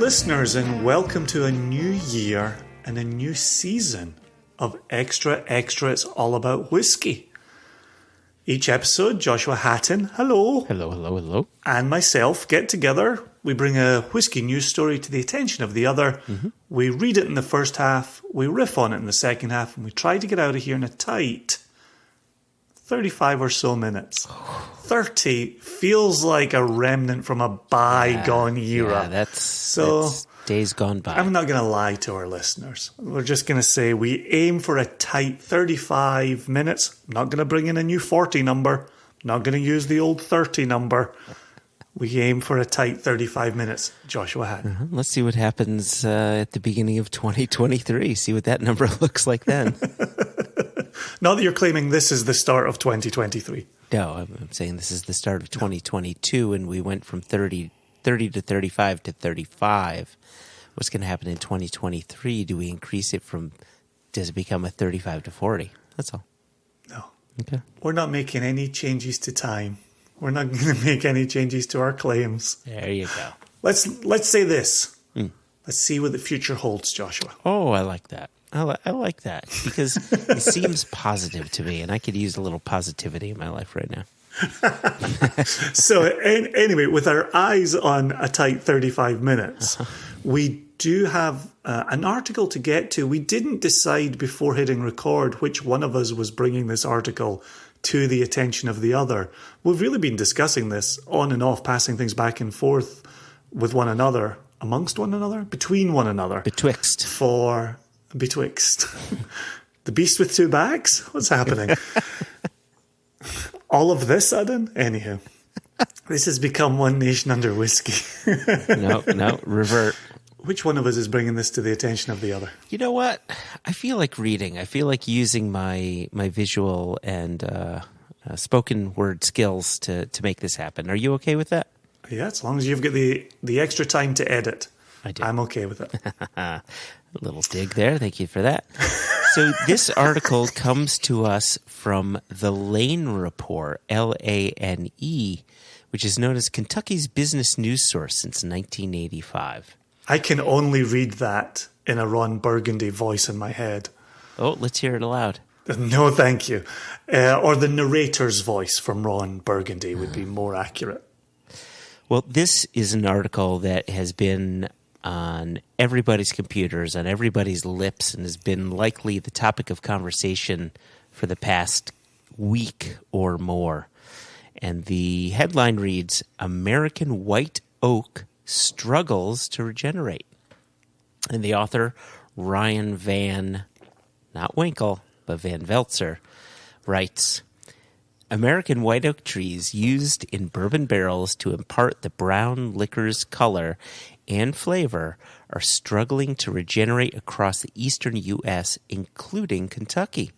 listeners, and welcome to a new year and a new season of Extra Extra It's All About Whiskey. Each episode, Joshua Hatton, hello. Hello, hello, hello. And myself get together. We bring a whiskey news story to the attention of the other. Mm-hmm. We read it in the first half, we riff on it in the second half, and we try to get out of here in a tight 35 or so minutes. 30 feels like a remnant from a bygone era. Yeah, that's days gone by. I'm not going to lie to our listeners. We're just going to say we aim for a tight 35 minutes. I'm not going to bring in a new 40 number. I'm not going to use the old 30 number. We aim for a tight 35 minutes. Joshua Hatton. Let's see what happens at the beginning of 2023. See what that number looks like then. Not that you're claiming this is the start of 2023. No, I'm saying this is the start of 2022, and we went from 30 to 35 to 35. What's going to happen in 2023? Do we increase it does it become a 35 to 40? That's all. No. Okay. We're not making any changes to time. We're not going to make any changes to our claims. There you go. Let's say this. Let's see what the future holds, Joshua. Oh, I like that. I like that because it seems positive to me, and I could use a little positivity in my life right now. So anyway, with our eyes on a tight 35 minutes, we do have an article to get to. We didn't decide before hitting record which one of us was bringing this article to the attention of the other. We've really been discussing this on and off, passing things back and forth with one another, amongst one another, between one another. Betwixt. The beast with two backs? What's happening? All of this sudden? Anywho, this has become one nation under whiskey. No, revert. Which one of us is bringing this to the attention of the other? You know what? I feel like reading. I feel like using my visual and spoken word skills to make this happen. Are you okay with that? Yeah, as long as you've got the extra time to edit. I do. I'm okay with it. A little dig there. Thank you for that. So this article comes to us from the Lane Report, Lane, which is known as Kentucky's business news source since 1985. I can only read that in a Ron Burgundy voice in my head. Oh, let's hear it aloud. No, thank you. Or the narrator's voice from Ron Burgundy would be more accurate. Well, this is an article that has been on everybody's computers, on everybody's lips, and has been likely the topic of conversation for the past week or more. And the headline reads, American White Oak Struggles to Regenerate. And the author, Ryan Van, not Winkle, but Van Velzer, writes, American white oak trees used in bourbon barrels to impart the brown liquor's color and flavor are struggling to regenerate across the eastern U.S., including Kentucky.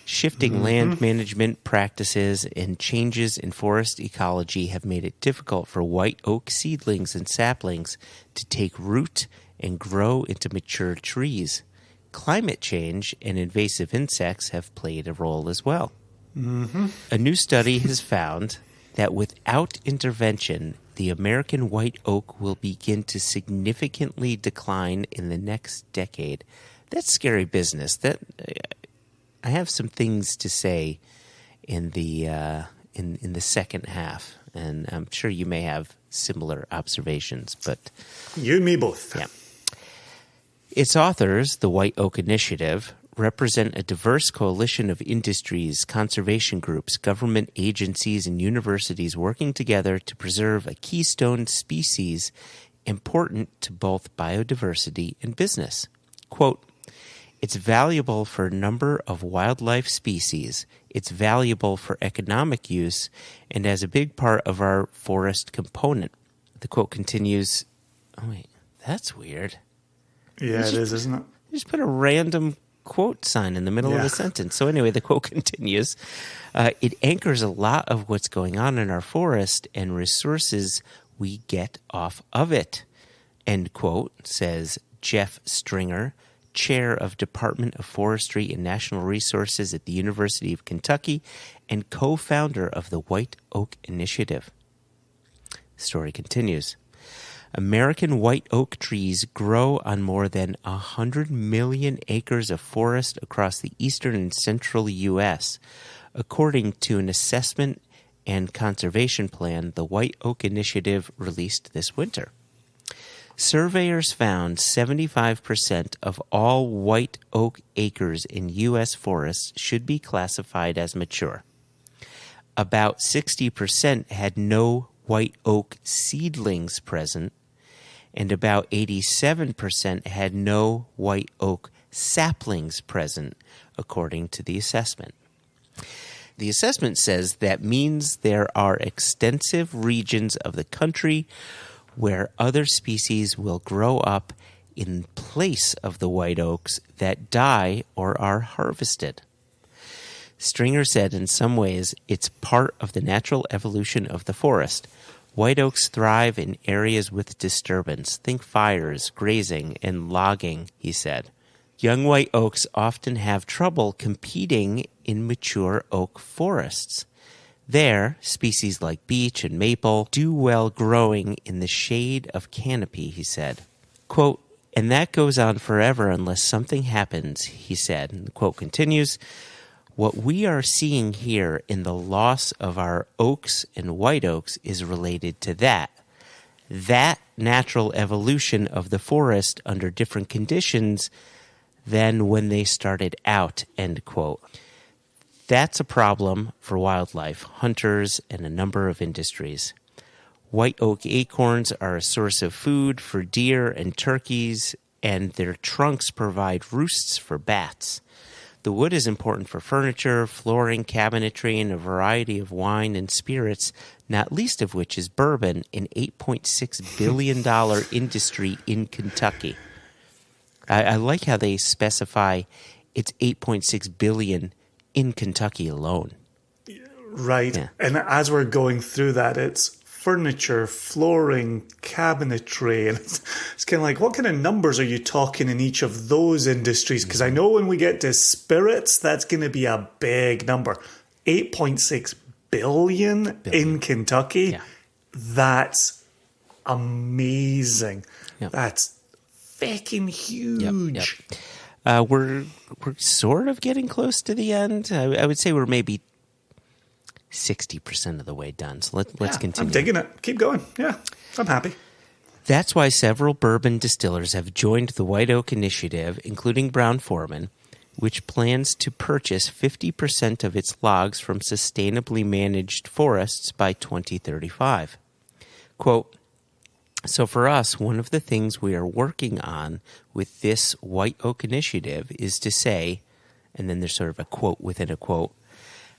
Shifting land management practices and changes in forest ecology have made it difficult for white oak seedlings and saplings to take root and grow into mature trees. Climate change and invasive insects have played a role as well. A new study has found that without intervention, the American white oak will begin to significantly decline in the next decade. That's scary business. That I have some things to say in the in the second half, and I'm sure you may have similar observations. But you and me both. Yeah. Its authors, the White Oak Initiative, represent a diverse coalition of industries, conservation groups, government agencies, and universities working together to preserve a keystone species important to both biodiversity and business. Quote, it's valuable for a number of wildlife species. It's valuable for economic use and as a big part of our forest component. The quote continues, oh wait, that's weird. Yeah, it is, isn't it? You just put a random quote sign in the middle of a sentence. So anyway, the quote continues. It anchors a lot of what's going on in our forest and resources we get off of it. End quote, says Jeff Stringer, chair of Department of Forestry and National Resources at the University of Kentucky and co-founder of the White Oak Initiative. The story continues. American white oak trees grow on more than 100 million acres of forest across the eastern and central U.S., according to an assessment and conservation plan the White Oak Initiative released this winter. Surveyors found 75% of all white oak acres in U.S. forests should be classified as mature. About 60% had no white oak seedlings present, and about 87% had no white oak saplings present, according to the assessment. The assessment says that means there are extensive regions of the country where other species will grow up in place of the white oaks that die or are harvested. Stringer said in some ways it's part of the natural evolution of the forest. White oaks thrive in areas with disturbance. Think fires, grazing, and logging, he said. Young white oaks often have trouble competing in mature oak forests. There, species like beech and maple do well growing in the shade of canopy, he said. Quote, and that goes on forever unless something happens, he said. And the quote continues, what we are seeing here in the loss of our oaks and white oaks is related to that natural evolution of the forest under different conditions than when they started out, end quote. That's a problem for wildlife, hunters, and a number of industries. White oak acorns are a source of food for deer and turkeys, and their trunks provide roosts for bats. The wood is important for furniture, flooring, cabinetry, and a variety of wine and spirits, not least of which is bourbon, an $8.6 billion industry in Kentucky. I like how they specify it's $8.6 billion in Kentucky alone. Right. Yeah. And as we're going through that, it's furniture, flooring, cabinetry. And it's kind of like, what kind of numbers are you talking in each of those industries? Because I know when we get to spirits, that's going to be a big number. 8.6 billion in Kentucky. Yeah. That's amazing. Yep. That's fucking huge. Yep. We're sort of getting close to the end. I would say we're maybe 60% of the way done. So let's continue. I'm digging it. Keep going. Yeah, I'm happy. That's why several bourbon distillers have joined the White Oak Initiative, including Brown-Forman, which plans to purchase 50% of its logs from sustainably managed forests by 2035. Quote, so for us, one of the things we are working on with this White Oak Initiative is to say, and then there's sort of a quote within a quote,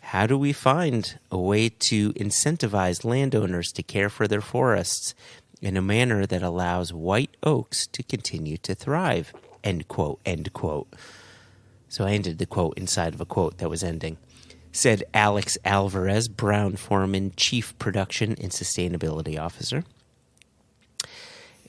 how do we find a way to incentivize landowners to care for their forests in a manner that allows white oaks to continue to thrive? End quote, end quote. So I ended the quote inside of a quote that was ending. Said Alex Alvarez, Brown-Forman Chief Production and Sustainability Officer.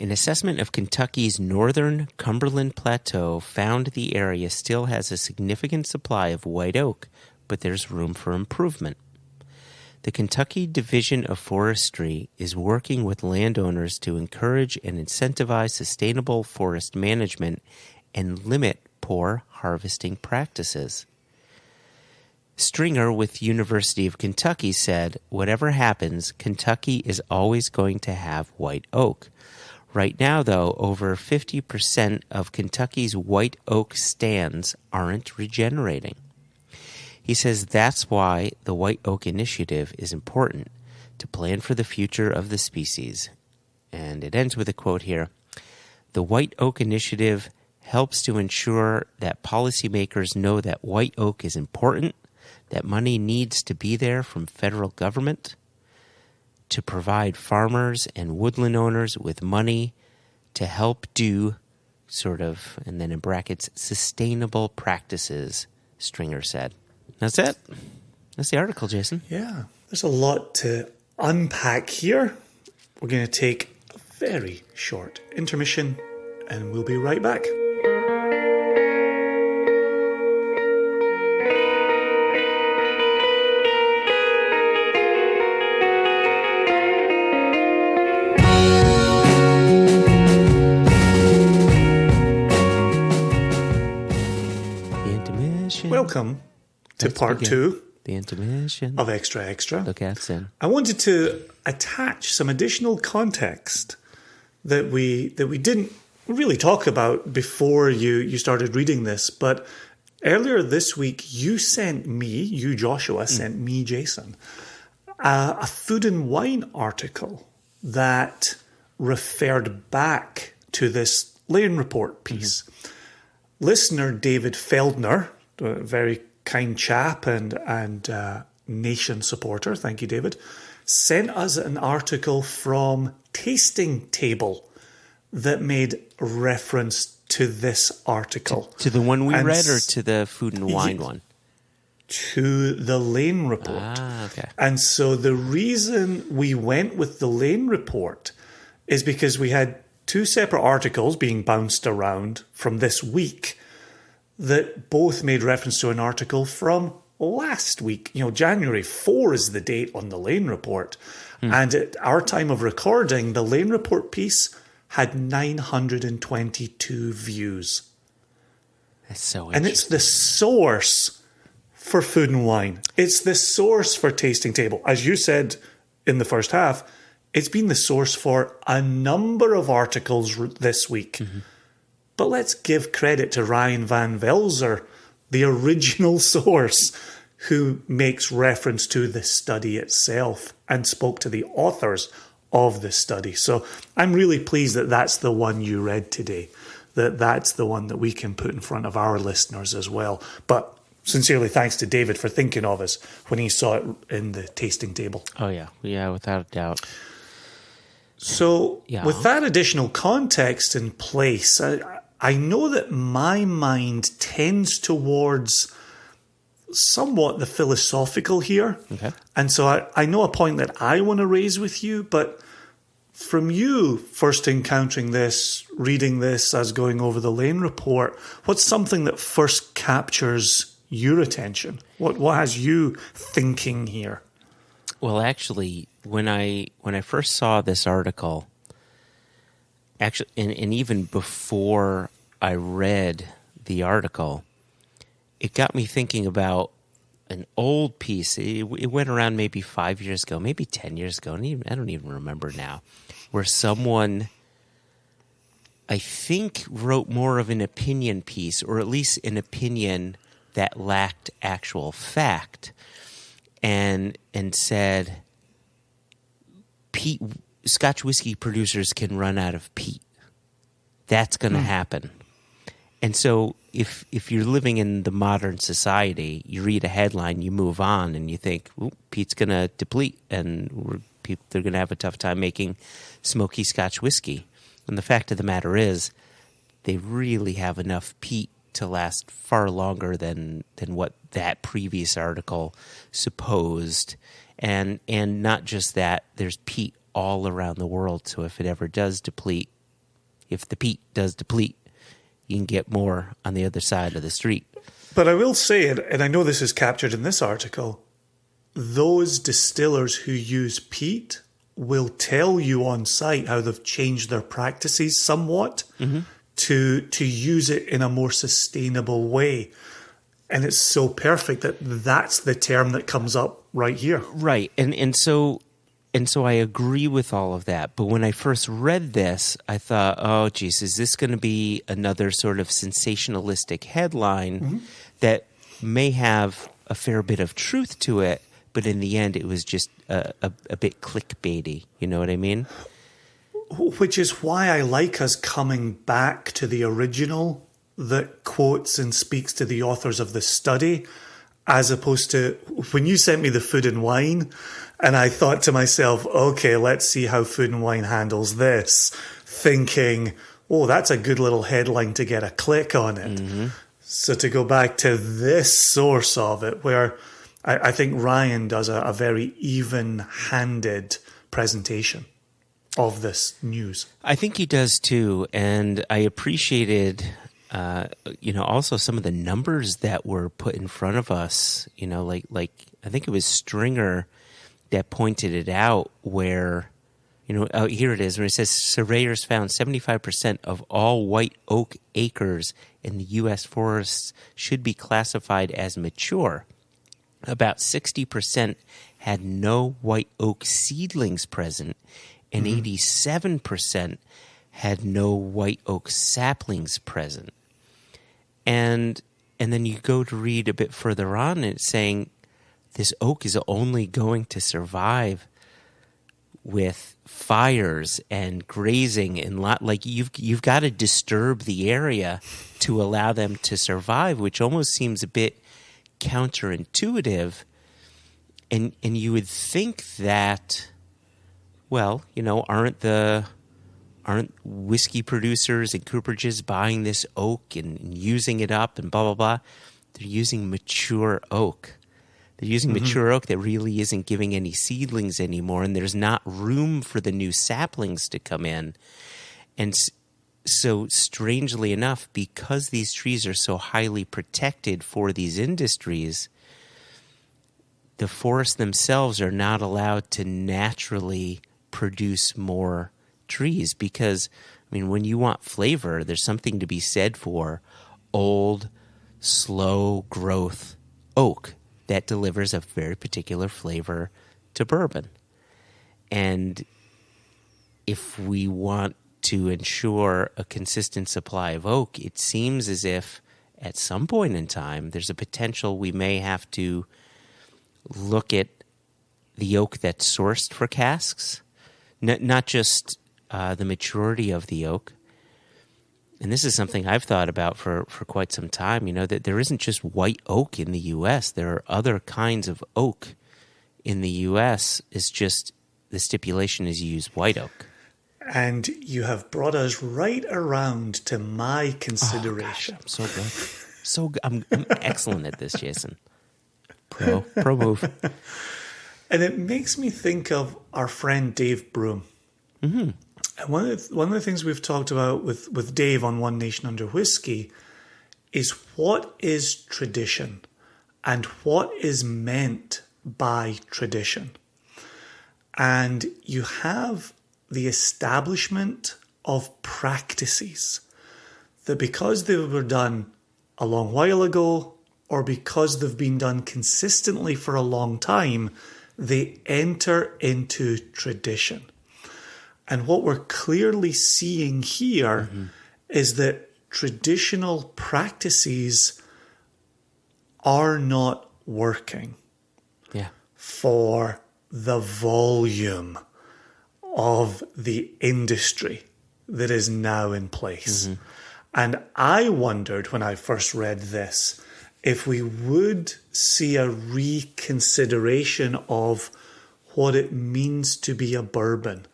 An assessment of Kentucky's northern Cumberland Plateau found the area still has a significant supply of white oak, but there's room for improvement. The Kentucky Division of Forestry is working with landowners to encourage and incentivize sustainable forest management and limit poor harvesting practices. Stringer with University of Kentucky said, whatever happens, Kentucky is always going to have white oak. Right now, though, over 50% of Kentucky's white oak stands aren't regenerating. He says that's why the White Oak Initiative is important, to plan for the future of the species. And it ends with a quote here. The White Oak Initiative helps to ensure that policymakers know that white oak is important, that money needs to be there from federal government, to provide farmers and woodland owners with money to help do sort of, and then in brackets, sustainable practices, Stringer said. That's it. That's the article, Jason. Yeah, there's a lot to unpack here. We're going to take a very short intermission and we'll be right back. welcome to Let's part begin. 2 The intermission of Extra Extra. Look at sin. I wanted to attach some additional context that we didn't really talk about before you started reading this, but earlier this week you Joshua sent me, Jason, a food and wine article that referred back to this Lane Report piece. Listener David Feldner, a very kind chap and nation supporter, thank you, David, sent us an article from Tasting Table that made reference to this article. To the one we read or to the food and wine one? To the Lane Report. Ah, okay. And so the reason we went with the Lane Report is because we had 2 separate articles being bounced around from this week that both made reference to an article from last week. January 4 is the date on the Lane Report. And at our time of recording, the Lane Report piece had 922 views. That's so interesting. And it's the source for Food and Wine. It's the source for Tasting Table. As you said in the first half, it's been the source for a number of articles this week. But let's give credit to Ryan Van Velzer, the original source, who makes reference to the study itself and spoke to the authors of the study. So I'm really pleased that that's the one you read today, that's the one that we can put in front of our listeners as well. But sincerely thanks to David for thinking of us when he saw it in the Tasting Table. Oh, yeah. Yeah, without a doubt. So with that additional context in place, I know that my mind tends towards somewhat the philosophical here. Okay. And so I know a point that I want to raise with you, but from you first encountering this, reading this as going over the Lane Report, what's something that first captures your attention? What has you thinking here? Well, actually, when I first saw this article, actually, and even before I read the article, it got me thinking about an old piece. It went around maybe 5 years ago, maybe 10 years ago, and I don't even remember now, where someone, I think, wrote more of an opinion piece, or at least an opinion that lacked actual fact, and said, peat, Scotch whiskey producers can run out of peat. That's going to happen. And so if you're living in the modern society, you read a headline, you move on, and you think, peat's going to deplete, and they're going to have a tough time making smoky Scotch whiskey. And the fact of the matter is, they really have enough peat to last far longer than what that previous article supposed. And not just that, there's peat all around the world. So if it ever does deplete, if the peat does deplete, you can get more on the other side of the street. But I will say, and I know this is captured in this article, those distillers who use peat will tell you on site how they've changed their practices somewhat to use it in a more sustainable way. And it's so perfect that that's the term that comes up right here. Right. And so I agree with all of that. But when I first read this, I thought, oh, geez, is this going to be another sort of sensationalistic headline that may have a fair bit of truth to it, but in the end it was just a bit clickbaity. You know what I mean? Which is why I like us coming back to the original that quotes and speaks to the authors of the study, as opposed to when you sent me the Food and Wine, and I thought to myself, okay, let's see how Food and Wine handles this, thinking, oh, that's a good little headline to get a click on it. So to go back to this source of it, where I think Ryan does a very even-handed presentation of this news. I think he does too, and I appreciated also some of the numbers that were put in front of us, like I think it was Stringer that pointed it out, where Here it is, where it says surveyors found 75% of all white oak acres in the U.S. forests should be classified as mature. About 60% had no white oak seedlings present, and 87% had no white oak saplings present. And then you go to read a bit further on, and it's saying this oak is only going to survive with fires and grazing and you've got to disturb the area to allow them to survive, which almost seems a bit counterintuitive. And you would think that, well, aren't whiskey producers and cooperages buying this oak and using it up and blah blah blah? They're using mature oak. They're using mature oak that really isn't giving any seedlings anymore, and there's not room for the new saplings to come in. And so, strangely enough, because these trees are so highly protected for these industries, the forests themselves are not allowed to naturally produce more trees. Because, when you want flavor, there's something to be said for old, slow growth oak that delivers a very particular flavor to bourbon. And if we want to ensure a consistent supply of oak, it seems as if at some point in time there's a potential we may have to look at the oak that's sourced for casks, not just the maturity of the oak. And this is something I've thought about for quite some time, that there isn't just white oak in the U.S. There are other kinds of oak in the U.S. It's just the stipulation is you use white oak. And you have brought us right around to my consideration. Oh, gosh, I'm so good. So good. I'm excellent at this, Jason. Pro move. And it makes me think of our friend Dave Broom. Mm-hmm. And one of the things we've talked about with Dave on One Nation Under Whiskey is what is tradition and what is meant by tradition. And you have the establishment of practices that, because they were done a long while ago or because they've been done consistently for a long time, they enter into tradition. And what we're clearly seeing here is that traditional practices are not working for the volume of the industry that is now in place. And I wondered when I first read this if we would see a reconsideration of what it means to be a bourbon,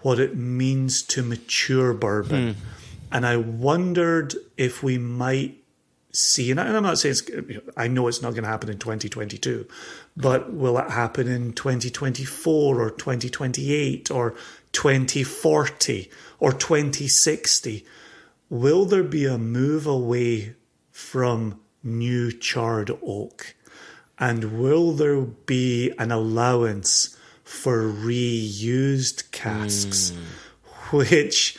what it means to mature bourbon. And I wondered if we might see, and I'm not saying, I know it's not going to happen in 2022, but will it happen in 2024 or 2028 or 2040 or 2060? Will there be a move away from new charred oak? And will there be an allowance for reused casks, which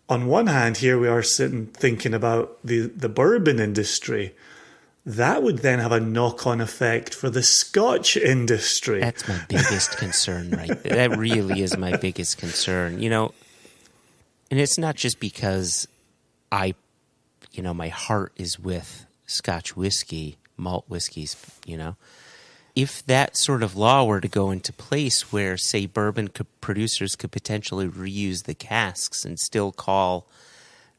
on one hand, here we are sitting thinking about the bourbon industry. That would then have a knock-on effect for the Scotch industry. That's my biggest concern right there. That really is my biggest concern. And it's not just because my heart is with Scotch whiskey, malt whiskeys, If that sort of law were to go into place where, say, bourbon producers could potentially reuse the casks and still call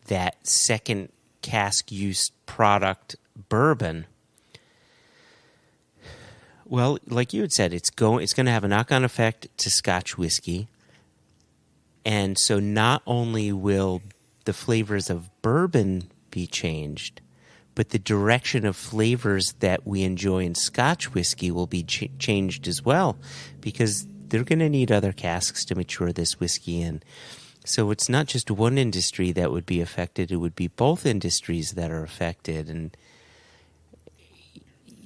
that second cask-use product bourbon, well, like you had said, it's going to have a knock-on effect to Scotch whiskey. And so not only will the flavors of bourbon be changed, but the direction of flavors that we enjoy in Scotch whiskey will be changed as well, because they're going to need other casks to mature this whiskey in. So it's not just one industry that would be affected, it would be both industries that are affected. And,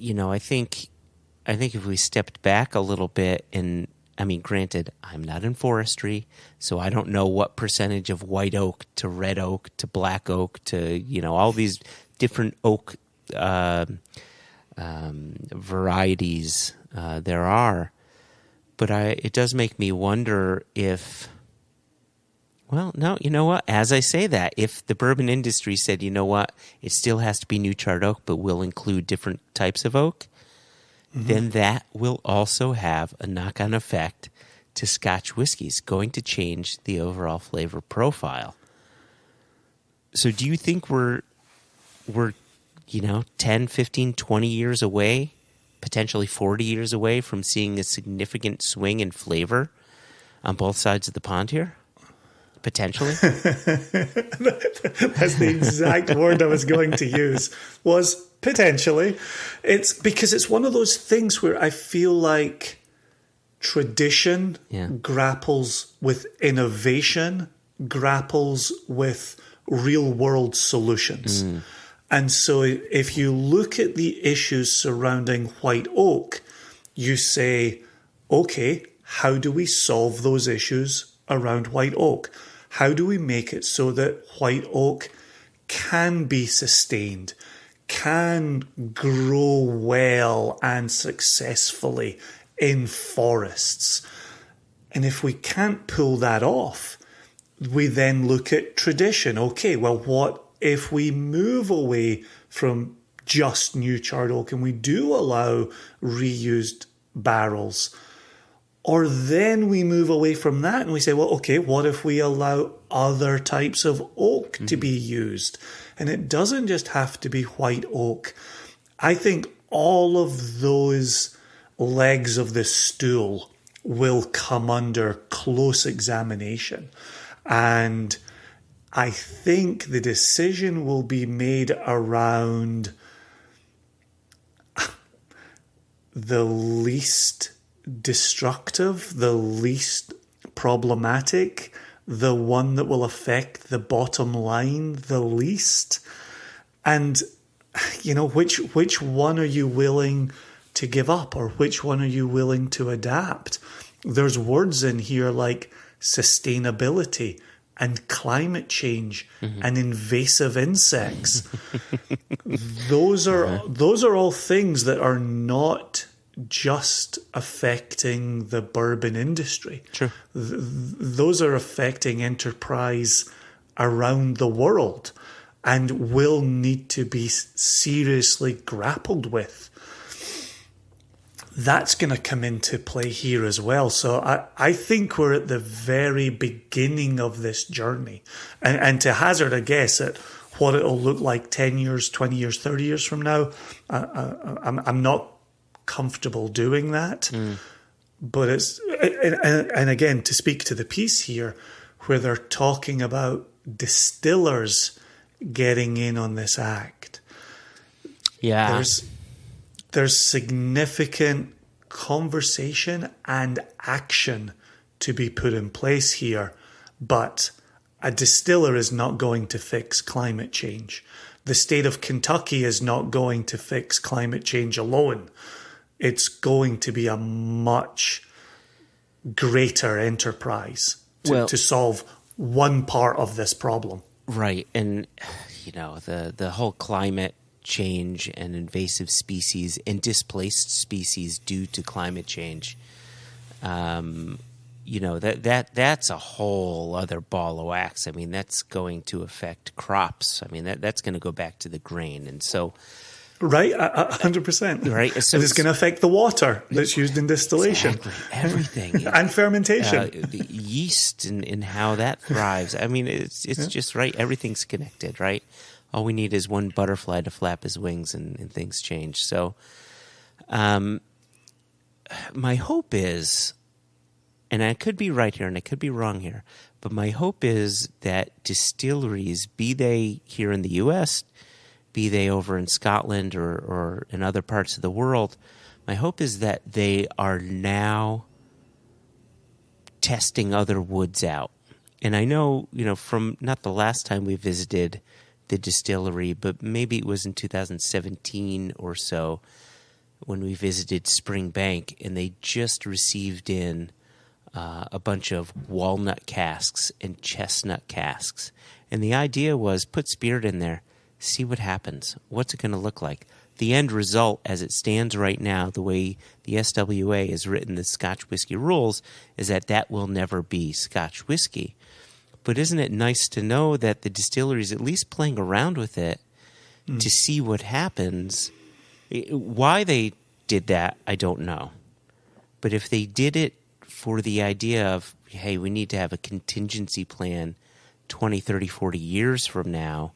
I think if we stepped back a little bit and I mean, granted, I'm not in forestry, so I don't know what percentage of white oak to red oak to black oak to, all these different oak varieties there are. But it does make me wonder if, well, no, you know what? As I say that, if the bourbon industry said, you know what, it still has to be new charred oak, but we'll include different types of oak, then that will also have a knock-on effect to Scotch whiskeys, going to change the overall flavor profile. So do you think we're 10, 15, 20 years away, potentially 40 years away from seeing a significant swing in flavor on both sides of the pond here? Potentially? That's the exact word I was going to use, was potentially. It's because it's one of those things where I feel like tradition grapples with innovation, grapples with real world solutions. And so if you look at the issues surrounding white oak, you say, okay, how do we solve those issues around white oak? How do we make it so that white oak can be sustained, can grow well and successfully in forests? And if we can't pull that off, we then look at tradition. Okay, well, what if we move away from just new charred oak and we do allow reused barrels? Or then we move away from that and we say, well, okay, what if we allow other types of oak to be used? And it doesn't just have to be white oak. I think all of those legs of the stool will come under close examination. And I think the decision will be made around the least destructive, the least problematic, the one that will affect the bottom line the least. And, which one are you willing to give up, or which one are you willing to adapt? There's words in here like sustainability and climate change and invasive insects. Those are all things that are not just affecting the bourbon industry. Sure. Those are affecting enterprise around the world and will need to be seriously grappled with. That's going to come into play here as well. So I think we're at the very beginning of this journey. And to hazard a guess at what it'll look like 10 years, 20 years, 30 years from now, I'm not comfortable doing that. But it's, and again, to speak to the piece here, where they're talking about distillers getting in on this act. Yeah. There's significant conversation and action to be put in place here, but a distiller is not going to fix climate change. The state of Kentucky is not going to fix climate change alone. It's going to be a much greater enterprise to solve one part of this problem. Right. And, the whole climate change and invasive species and displaced species due to climate change, that's a whole other ball of wax. I mean, that's going to affect crops. I mean, that's going to go back to the grain. And so... Right, 100%. Right. So it's going to affect the water that's used in distillation. Exactly. Everything. And fermentation. The yeast and how that thrives. I mean, it's just right. Everything's connected, right? All we need is one butterfly to flap his wings and things change. So my hope is, and I could be right here and I could be wrong here, but my hope is that distilleries, be they here in the U.S., be they over in Scotland or in other parts of the world, my hope is that they are now testing other woods out. And I know, from not the last time we visited the distillery, but maybe it was in 2017 or so when we visited Spring Bank, and they just received in a bunch of walnut casks and chestnut casks. And the idea was put spirit in there, see what happens. What's it going to look like? The end result, as it stands right now, the way the SWA has written the Scotch whiskey rules, is that will never be Scotch whiskey. But isn't it nice to know that the distillery is at least playing around with it to see what happens? Why they did that, I don't know. But if they did it for the idea of, hey, we need to have a contingency plan 20, 30, 40 years from now,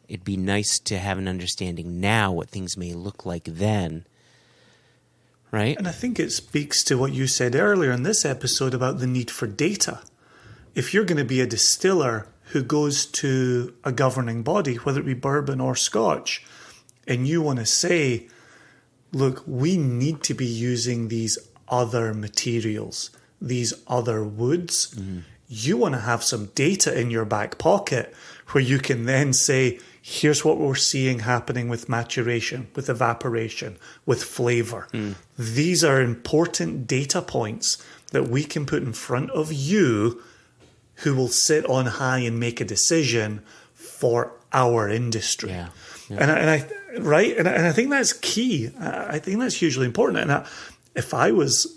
it'd be nice to have an understanding now what things may look like then, right? And I think it speaks to what you said earlier in this episode about the need for data. If you're going to be a distiller who goes to a governing body, whether it be bourbon or Scotch, and you want to say, look, we need to be using these other materials, these other woods, you want to have some data in your back pocket where you can then say, here's what we're seeing happening with maturation, with evaporation, with flavor. These are important data points that we can put in front of you who will sit on high and make a decision for our industry. Yeah. And I think that's key. I think that's hugely important. And if I was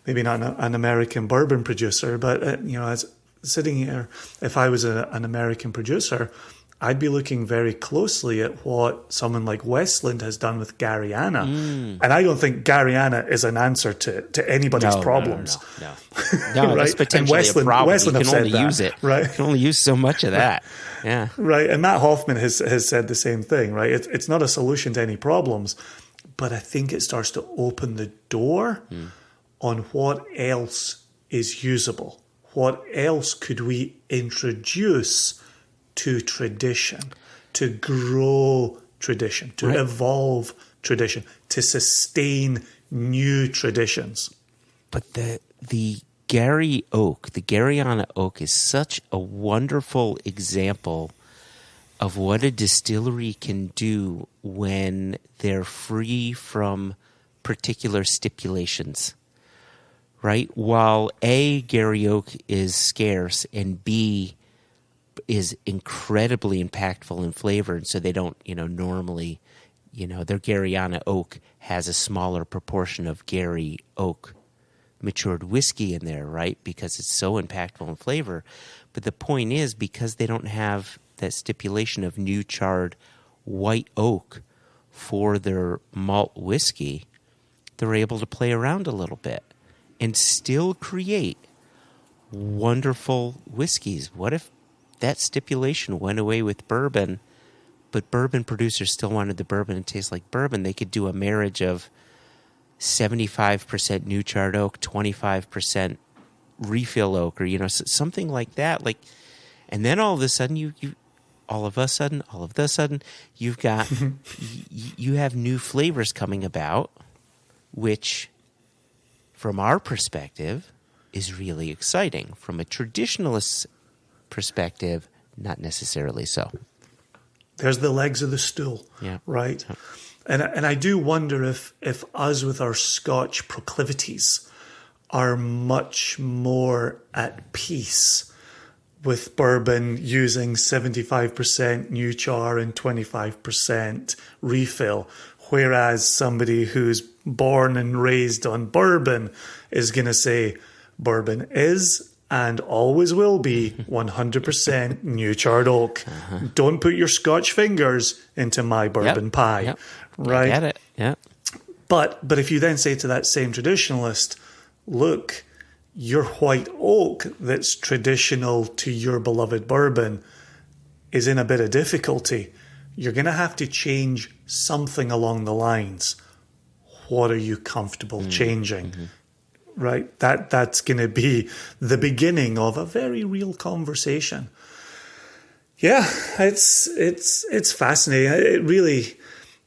maybe not an American bourbon producer, but as sitting here, if I was an American producer, I'd be looking very closely at what someone like Westland has done with Gariana. And I don't think Gariana is an answer to anybody's problems. No, right? That's potentially a problem. Westland you can only use it. Right? You can only use so much of that. Yeah. Right. And Matt Hoffman has said the same thing, right? It's not a solution to any problems, but I think it starts to open the door on what else is usable. What else could we introduce to tradition, to grow tradition, to evolve tradition, to sustain new traditions? But the Gary oak, the Gariana oak, is such a wonderful example of what a distillery can do when they're free from particular stipulations, right? While A, Gary oak is scarce, and B, is incredibly impactful in flavor, and so they don't, normally, their Gariana oak has a smaller proportion of Gary oak matured whiskey in there, right? Because it's so impactful in flavor. But the point is, because they don't have that stipulation of new charred white oak for their malt whiskey, they're able to play around a little bit and still create wonderful whiskeys. What if that stipulation went away with bourbon, but bourbon producers still wanted the bourbon to taste like bourbon? They could do a marriage of 75% new charred oak, 25% refill oak, or something like that. And then all of a sudden, you've got you have new flavors coming about, which, from our perspective, is really exciting. From a traditionalist perspective, not necessarily so. There's the legs of the stool, right? Yeah. And I do wonder if us with our Scotch proclivities are much more at peace with bourbon using 75% new char and 25% refill, whereas somebody who's born and raised on bourbon is going to say bourbon is and always will be 100% new charred oak. Don't put your Scotch fingers into my bourbon pie. Yep. Right? I get it. Yeah. But if you then say to that same traditionalist, look, your white oak that's traditional to your beloved bourbon is in a bit of difficulty, you're going to have to change something along the lines. What are you comfortable changing? Right? That's going to be the beginning of a very real conversation. Yeah, it's fascinating.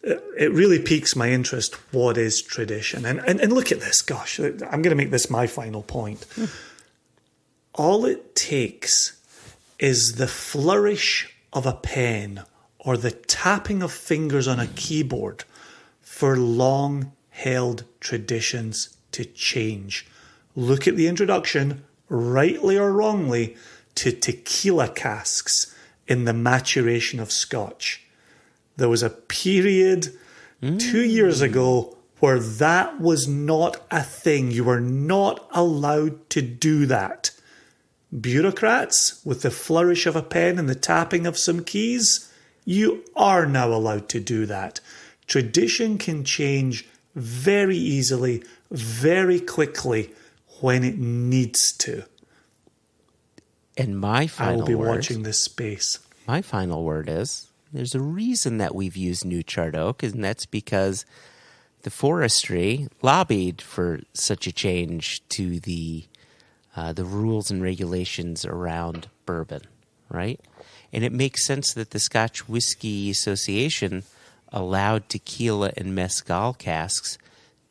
It really piques my interest. What is tradition? And look at this. Gosh, I'm going to make this my final point. All it takes is the flourish of a pen or the tapping of fingers on a keyboard for long-held traditions to change. look at the introduction, rightly or wrongly, to tequila casks in the maturation of Scotch. There was a period 2 years ago where that was not a thing. You were not allowed to do that. Bureaucrats, with the flourish of a pen and the tapping of some keys, you are now allowed to do that. Tradition can change very easily, very quickly, when it needs to. And my final I will be word, watching this space. My final word is, there's a reason that we've used new charred oak, and that's because the forestry lobbied for such a change to the rules and regulations around bourbon, right? And it makes sense that the Scotch Whisky Association allowed tequila and mezcal casks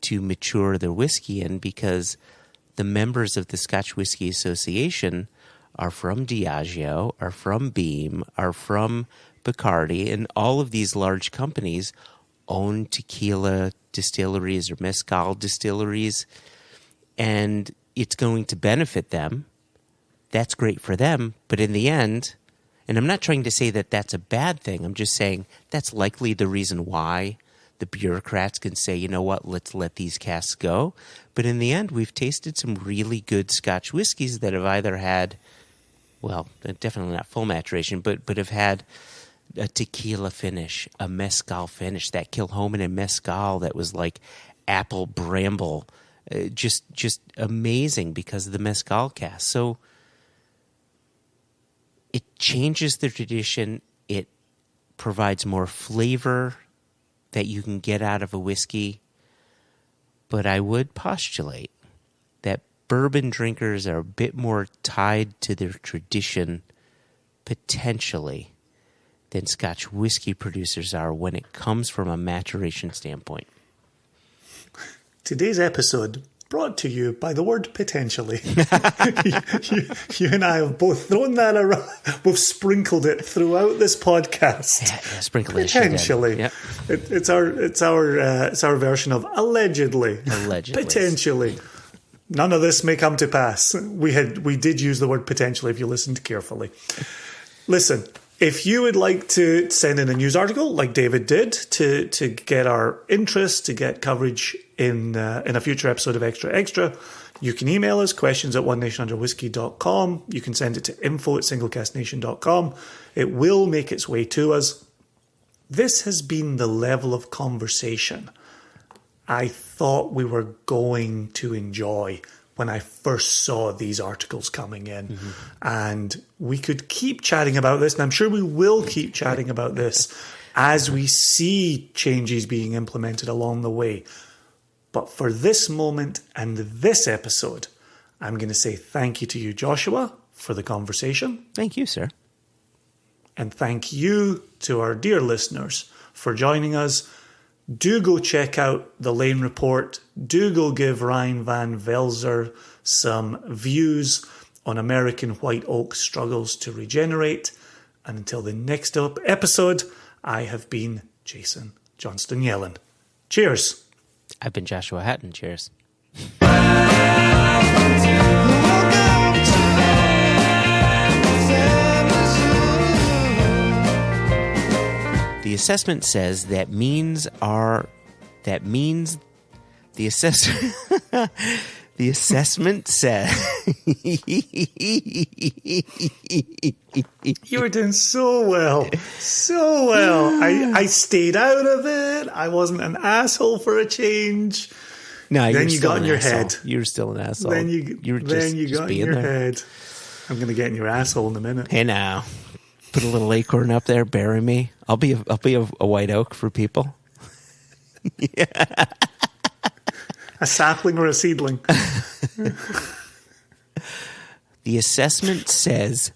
to mature their whiskey in, because the members of the Scotch Whisky Association are from Diageo, are from Beam, are from Bacardi, and all of these large companies own tequila distilleries or mezcal distilleries, and it's going to benefit them. That's great for them, but in the end, and I'm not trying to say that that's a bad thing, I'm just saying that's likely the reason why the bureaucrats can say, you know what, let's let these casks go. But in the end, we've tasted some really good Scotch whiskies that have either had, well, definitely not full maturation, but have had a tequila finish, a mezcal finish, that Kilhoman and mezcal that was like apple bramble, just amazing because of the mezcal cask. So it changes the tradition. It provides more flavor that you can get out of a whiskey. But I would postulate that bourbon drinkers are a bit more tied to their tradition, potentially, than Scotch whiskey producers are when it comes from a maturation standpoint. Today's episode brought to you by the word potentially. you and I have both thrown that around. We've sprinkled it throughout this podcast. Yeah, sprinkled it. Potentially. Yep. It's our version of allegedly. Allegedly. Potentially. None of this may come to pass. We did use the word potentially if you listened carefully. Listen, if you would like to send in a news article like David did to get our interest, to get coverage in a future episode of Extra Extra, you can email us questions at onenationunderwhiskey.com. You can send it to info@singlecastnation.com. It will make its way to us. This has been the level of conversation I thought we were going to enjoy when I first saw these articles coming in. Mm-hmm. And we could keep chatting about this, and I'm sure we will keep chatting about this as we see changes being implemented along the way. But for this moment and this episode, I'm going to say thank you to you, Joshua, for the conversation. Thank you, sir. And thank you to our dear listeners for joining us. Do go check out the Lane Report. Do go give Ryan Van Velzer some views on American white oak struggles to regenerate. And until the next episode, I have been Jason Johnston Yellen. Cheers. I've been Joshua Hatton. Cheers. The assessment says the assessment says you were doing so well. I stayed out of it. I wasn't an asshole for a change. No, then you got in your head. You were still an asshole. Then you got in your head. I'm going to get in your asshole in a minute. Hey now. Put a little acorn up there, bury me. I'll be a white oak for people. Yeah. A sapling or a seedling? The assessment says